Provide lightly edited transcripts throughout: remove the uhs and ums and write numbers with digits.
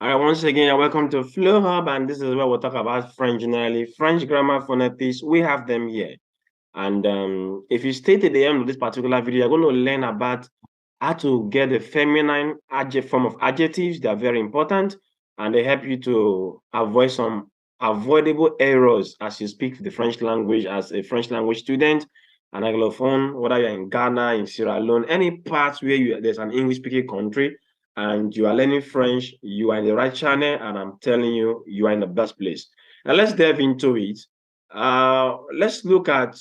All right, once again, welcome to Flow Hub, and this is where we'll talk about French generally. French grammar phonetics, we have them here. And if you stay to the end of this particular video, you're going to learn about how to get the feminine form of adjectives. They are very important, and they help you to avoid some avoidable errors as you speak the French language as a French language student, an Anglophone, whether you're in Ghana, in Sierra Leone, any parts where there's an English-speaking country, and you are learning French, you are in the right channel, and I'm telling you, you are in the best place. Now let's delve into it. Let's look at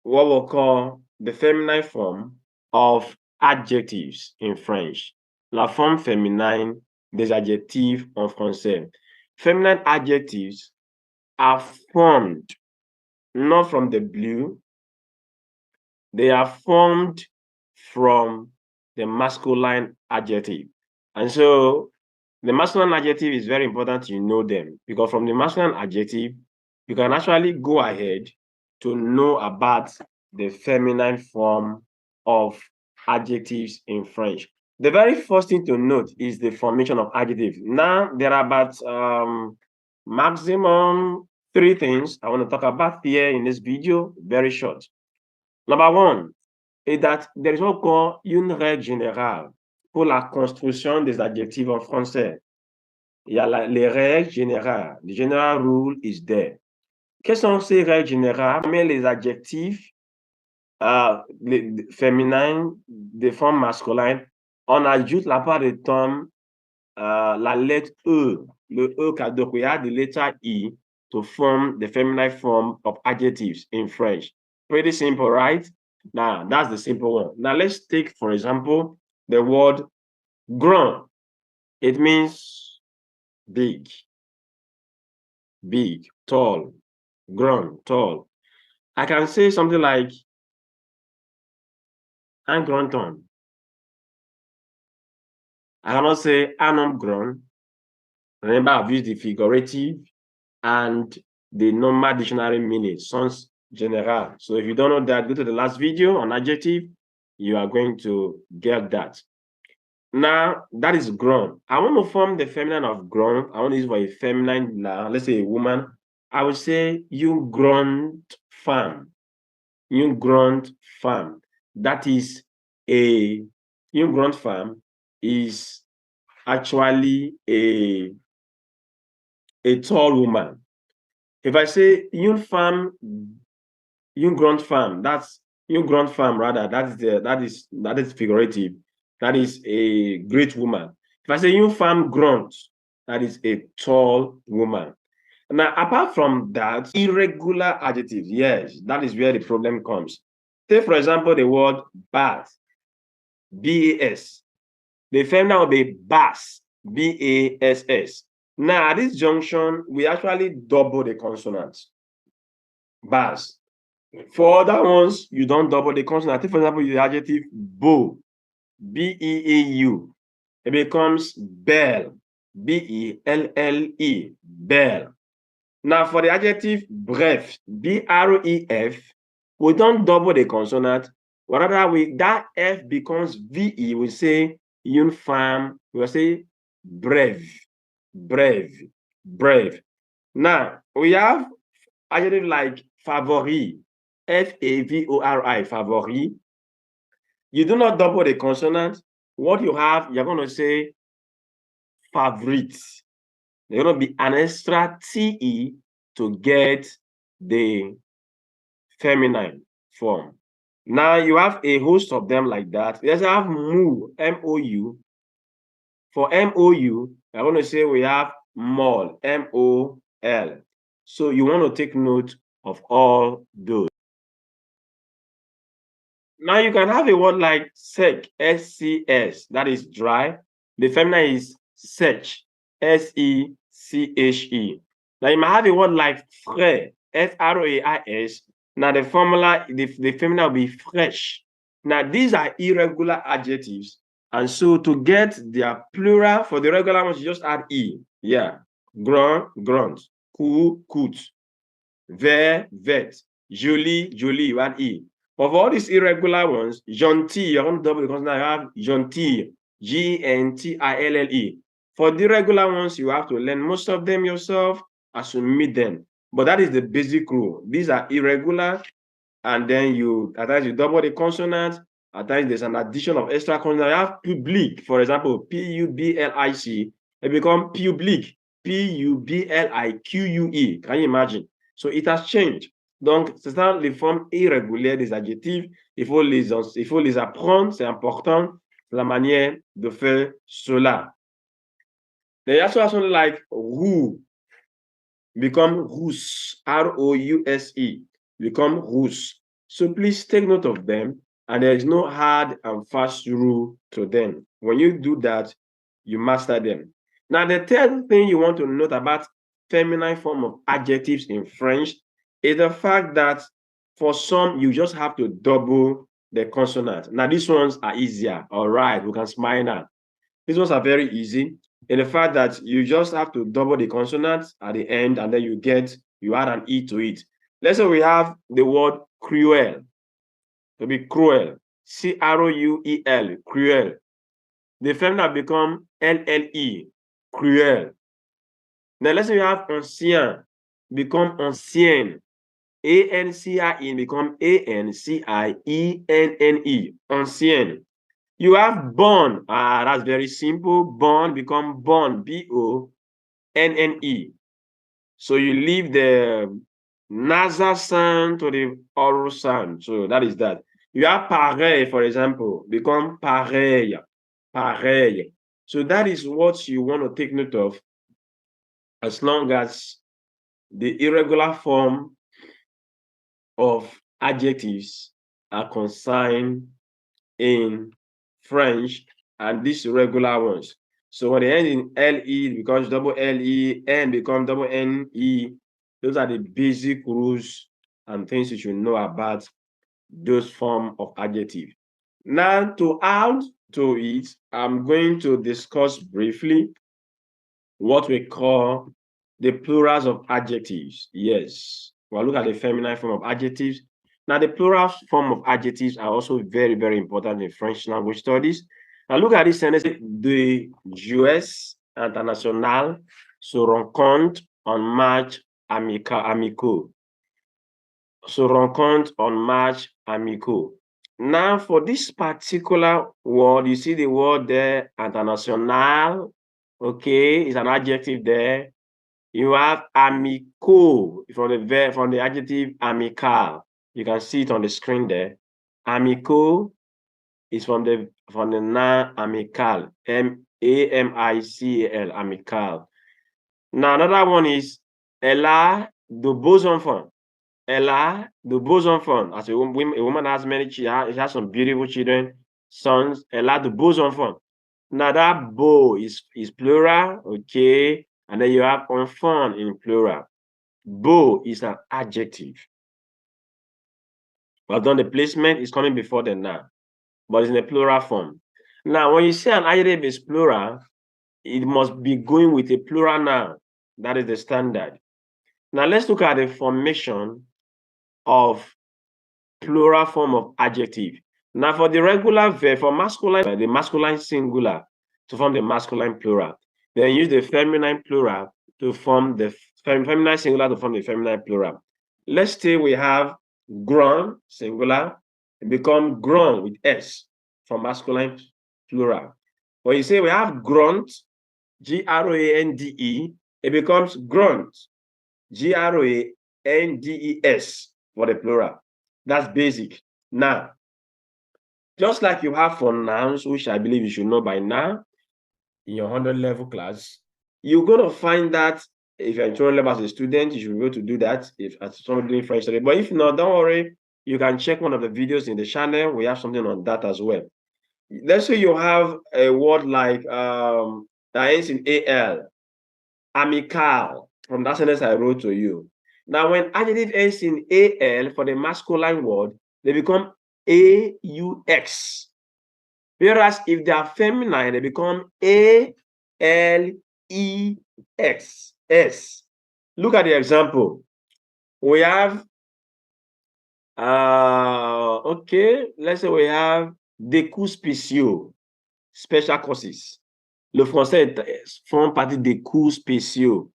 what we'll call the feminine form of adjectives in French. La forme féminine des adjectifs en français. Feminine adjectives are formed not from the blue, they are formed from the masculine adjective. And so the masculine adjective is very important you know them, because from the masculine adjective, you can actually go ahead to know about the feminine form of adjectives in French. The very first thing to note is the formation of adjectives. Now, there are about maximum 3 things I want to talk about here in this video, very short. Number one is that there is what we call une règle générale pour la construction des adjectifs en français. Il y a les règles générales. The general rule is there. Quelles sont ces règles générales? Mais les adjectifs féminins de forme masculine, on ajoute la part de temps la lettre E, le E cadeau, we add the letter E to form the feminine form of adjectives in French. Pretty simple, right? Now, that's the simple one. Now, let's take, for example, the word grand. It means big, big, tall, grand, tall. I can say something like un grand homme. I cannot say un homme grand. Remember, I've used the figurative and the normal dictionary meaning, sens general. So if you don't know that, go to the last video on adjective, you are going to get that. Now, that is grown. I want to form the feminine of grown. I want to use for a feminine, let's say a woman. I would say you grown femme. You grown femme. That is you grown femme is actually a tall woman. If I say une femme, une grande femme, that's une grande femme rather, that is figurative. That is a great woman. If I say une femme grande, that is a tall woman. Now, apart from that, irregular adjectives, yes, that is where the problem comes. Take, for example, the word bass, B-A-S. The feminine will be bass, B-A-S-S. Now, at this junction, we actually double the consonants. Bass. For other ones, you don't double the consonant. Take, for example, the adjective beau, B-E-A-U. It becomes belle, B-E-L-L-E, belle. Now, for the adjective bref, B-R-E-F, we don't double the consonant. Rather, that F becomes V-E. We say une femme. We will say brève, brève, brève. Now, we have adjective like favori, F-A-V-O-R-I, favori. You do not double the consonant. What you have, you're going to say favorite. There's going to be an extra T-E to get the feminine form. Now you have a host of them like that. Let's have mou, M-O-U. For M-O-U, we're going to say we have mol, M-O-L. So you want to take note of all those. Now you can have a word like sec, S-C-S, that is dry. The feminine is sech, S-E-C-H-E. Now you might have a word like frais, F-R-A-I-S. Now the formula, the feminine will be fresh. Now these are irregular adjectives. And so to get their plural, for the regular ones, you just add E. Yeah. Grand, grunt. Cool, coot. Ver, vet. Joli, joli, you add E. Of all these irregular ones, gentil, you're going to double the consonant, you have gentil, G-N-T-I-L-L-E. For the regular ones, you have to learn most of them yourself as you meet them. But that is the basic rule. These are irregular, and then at times you double the consonant. At times there's an addition of extra consonant. You have public, for example, P-U-B-L-I-C. It become public, P-U-B-L-I-Q-U-E. Can you imagine? So it has changed. Donc, c'est ça les formes irrégulières des adjectifs. Il faut les apprendre, c'est important, la manière de faire cela. There also have something like roux, become rousse, R-O-U-S-E, become rousse. So please take note of them, and there is no hard and fast rule to them. When you do that, you master them. Now, the third thing you want to note about feminine form of adjectives in French is the fact that for some, you just have to double the consonant. Now, these ones are easier. All right, we can smile now. These ones are very easy in the fact that you just have to double the consonants at the end, and then you add an E to it. Let's say we have the word cruel. To be cruel. C-R-O-U-E-L, cruel. The feminine become L-L-E, cruel. Now let's say we have ancien, become ancienne. A-N-C-I-E become A-N-C-I-E-N-N-E, ancienne. You have born. That's very simple. Born become born. B-O-N-N-E. So you leave the nasal sound to the oral sound. So that is that. You have pareil, for example, become pareil. Pareil. So that is what you want to take note of, as long as the irregular form of adjectives are consigned in French, and these regular ones. So when they end in LE, it becomes double LE, N becomes double NE. Those are the basic rules and things you should know about those form of adjective. Now, to add to it, I'm going to discuss briefly what we call the plurals of adjectives. Yes, we'll look at the feminine form of adjectives. Now, the plural form of adjectives are also very, very important in French language studies. Now, look at this sentence. De joueurs internationaux se rencontrent en match amicaux. Se rencontrent en match amicaux. Now, for this particular word, you see the word there, international. Okay, it's an adjective there. You have amico from the verb, from the adjective amical. You can see it on the screen there. Amico is from the noun amical. M-A-M-I-C-A-L, amical. Now another one is elle a de beaux enfants. Elle a de beaux enfants. As a woman has many children, she has some beautiful children, sons. Elle a de beaux enfants. Now that beau is plural, okay, and then you have enfant in plural. Beau is an adjective. But then the placement is coming before the noun, but it's in a plural form. Now, when you say an adjective is plural, it must be going with a plural noun. That is the standard. Now, let's look at the formation of plural form of adjective. Now, for the regular verb, for masculine, the masculine singular to form the masculine plural. Then use the feminine plural to form the feminine singular to form the feminine plural. Let's say we have grown singular, it become grown with S for masculine plural. When you say we have grunt, G-R-O-A-N-D-E, it becomes grunt, G-R-O-A-N-D-E-S for the plural. That's basic. Now, just like you have for nouns, which I believe you should know by now in your 100 level class, you're going to find that if you're in 200 level as a student, you should be able to do that if as someone doing French study. But if not, don't worry, you can check one of the videos in the channel. We have something on that as well. Let's say you have a word like that ends in AL, amical, from that sentence I wrote to you. Now, when adjective ends in AL for the masculine word, they become AUX. Whereas if they are feminine, they become ALEX. S. Look at the example. We have, okay, let's say we have des cours spéciaux, special courses. Le français font partie des cours spéciaux.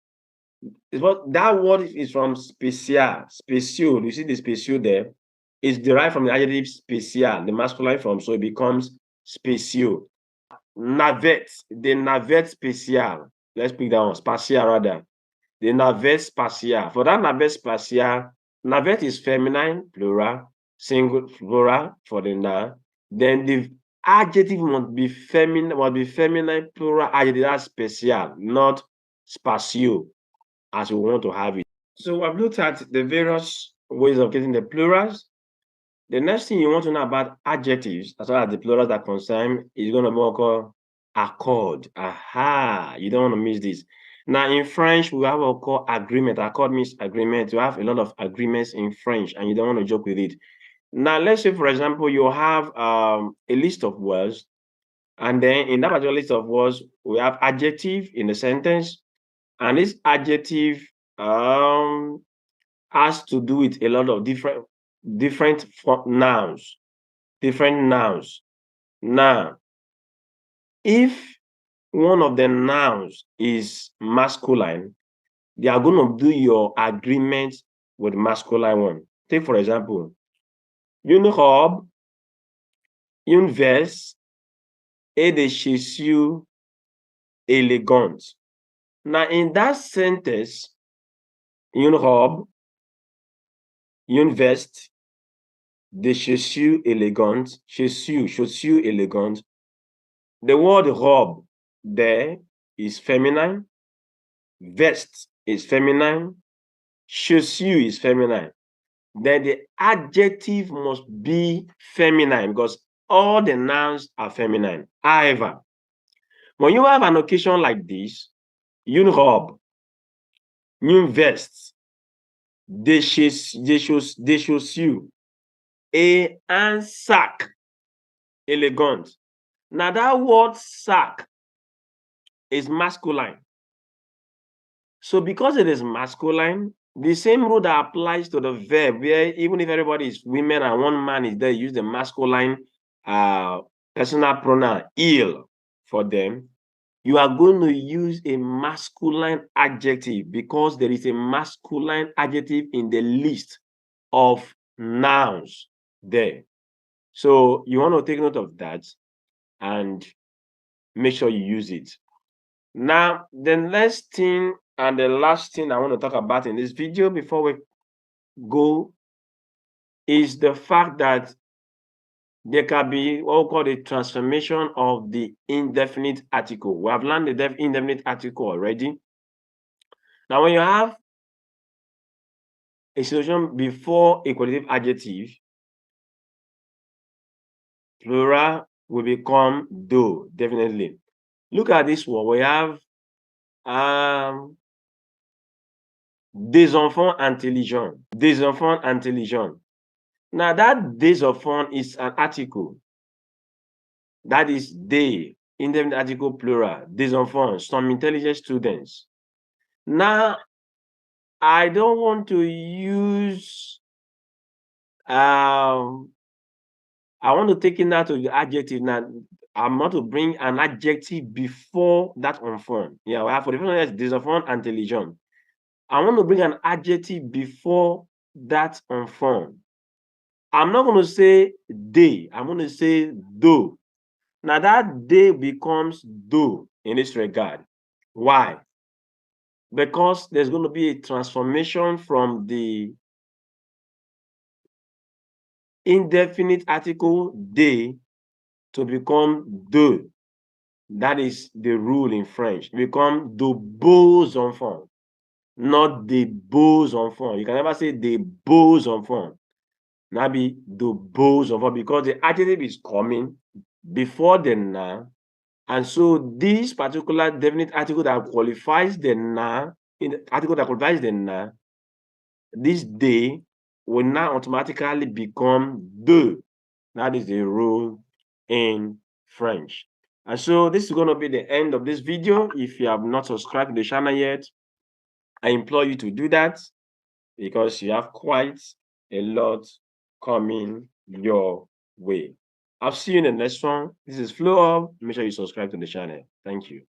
That word is from spécial, spéciaux. You see the spéciaux there? It's derived from the adjective spécial, the masculine form, so it becomes spéciaux. Navette, the navette spéciale. Let's pick that one, spatial rather. The navette spatiale. For that navette spatiale, navette is feminine, plural, single, plural for the noun. Then the adjective must be feminine, plural adjective. That's spécial, not spatio, as we want to have it. So I've looked at the various ways of getting the plurals. The next thing you want to know about adjectives, as well as the plurals that concern, is going to be called accord. Aha, you don't want to miss this. Now, in French, we have what we call agreement. Accord means agreement. You have a lot of agreements in French, and you don't want to joke with it. Now, let's say, for example, you have a list of words, and then in that particular list of words, we have adjective in the sentence, and this adjective has to do with a lot of different nouns, different nouns. Now, if one of the nouns is masculine, they are going to do your agreement with masculine one. Take, for example, une robe, une veste et des chaussures élégantes. Now, in that sentence, une robe, une veste, des chaussures élégantes, chaussures élégantes. The word robe there is feminine, vest is feminine, chaussure is feminine. Then the adjective must be feminine because all the nouns are feminine. However, when you have an occasion like this, une robe, une veste, des chaussures et un sac élégant. Now that word sac is masculine. So because it is masculine, the same rule that applies to the verb, where even if everybody is women and one man is there, use the masculine personal pronoun il for them, you are going to use a masculine adjective because there is a masculine adjective in the list of nouns there. So you want to take note of that and make sure you use it. Now, the next thing and the last thing I want to talk about in this video before we go is the fact that there can be what we call the transformation of the indefinite article. We have learned the indefinite article already. Now, when you have a situation before a qualitative adjective, plural will become do, definitely. Look at this one. We have des enfants intelligents. Des enfants intelligents. Now, that des enfants is an article. That is they, indefinite article plural, des enfants, some intelligent students. Now, I don't want to use, I want to take it out of the adjective. Now, I'm going to bring an adjective before that enfant. Yeah, for the first one, yes, des enfants intelligents. I want to bring an adjective before that enfant. I'm not going to say they, I'm going to say do. Now that they becomes do in this regard. Why? Because there's going to be a transformation from the indefinite article they to become de. That is the rule in French. Become de beaux enfants, not de beaux enfants. You can never say de beaux enfants. Now be de beaux enfants because the adjective is coming before the noun. And so this particular definite article that qualifies the noun, in the article that qualifies the noun, this day will now automatically become de. That is the rule in French. And so this is going to be the end of this video. If you have not subscribed to the channel yet, I implore you to do that because you have quite a lot coming your way. I'll see you in the next one. This is Flow Up. Make sure you subscribe to the channel. Thank you.